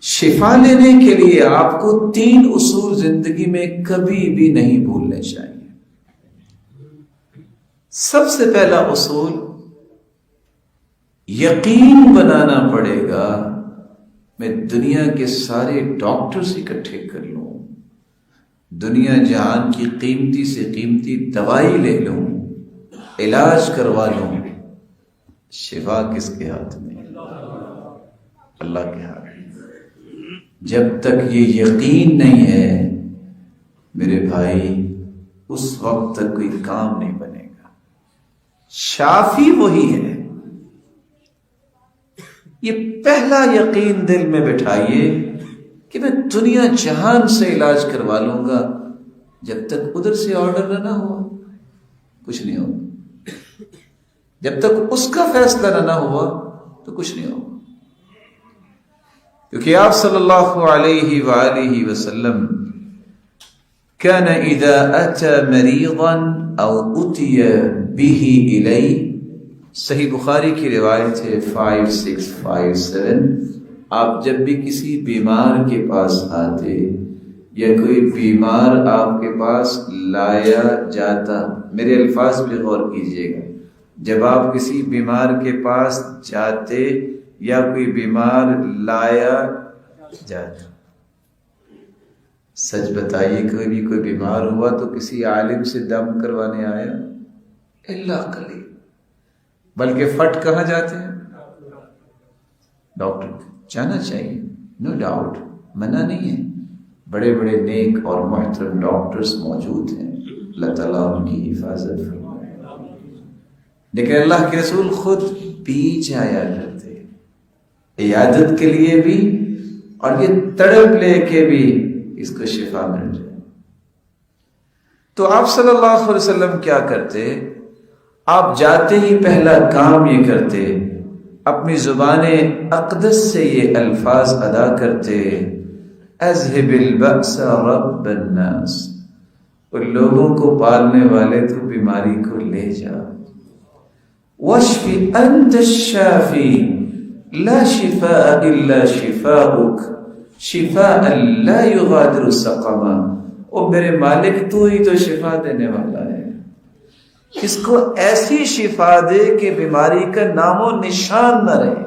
شفا لینے کے لیے آپ کو 3 اصول زندگی میں کبھی بھی نہیں بھولنے چاہیے۔ سب سے پہلا اصول، یقین بنانا پڑے گا میں دنیا کے سارے ڈاکٹرز اکٹھے کر لوں، دنیا جہان کی قیمتی سے قیمتی دوائی لے لوں، علاج کروا لوں، شفا کس کے ہاتھ میں؟ اللہ کے ہاتھ میں۔ جب تک یہ یقین نہیں ہے میرے بھائی، اس وقت تک کوئی کام نہیں بنے گا۔ شافی وہی ہے۔ یہ پہلا یقین دل میں بٹھائیے کہ میں دنیا جہان سے علاج کروا لوں گا، جب تک ادھر سے آرڈر نہ ہوا کچھ نہیں ہوگا، جب تک اس کا فیصلہ نہ ہوا تو کچھ نہیں ہوگا۔ کیونکہ آپ صلی اللہ علیہ وآلہ وسلم كان اذا اتى مريضا او اتي به الیہ، صحیح بخاری کی روایت ہے 5657، آپ جب بھی کسی بیمار کے پاس آتے یا کوئی بیمار آپ کے پاس لایا جاتا، میرے الفاظ پہ غور کیجئے گا، جب آپ کسی بیمار کے پاس جاتے یا کوئی بیمار لایا جاتا، سچ بتائیے کوئی بیمار ہوا تو کسی عالم سے دم کروانے آیا؟ اللہ قلیل، بلکہ فٹ کہاں جاتے ہیں؟ ڈاکٹر جانا چاہیے، نو ڈاؤٹ، منع نہیں ہے، بڑے بڑے نیک اور محترم ڈاکٹرز موجود ہیں، اللہ تعالیٰ ان کی حفاظت فرمائے، لیکن اللہ کے رسول خود بھی جایا کرتے عیادت کے لیے بھی، اور یہ تڑپ لے کے بھی اس کو شفا مل جائے۔ تو آپ صلی اللہ علیہ وسلم کیا کرتے؟ آپ جاتے ہی پہلا کام یہ کرتے، اپنی زبان اقدس سے یہ الفاظ ادا کرتے، اذهب البأس رب الناس، ان لوگوں کو پالنے والے تو بیماری کو لے جا، واشف انت الشافی لا شفاء الا شفاؤک شفاء لا یغادر سقما، او میرے مالک تو ہی تو شفا دینے والا ہے، اس کو ایسی شفا دے کہ بیماری کا نام و نشان نہ رہے۔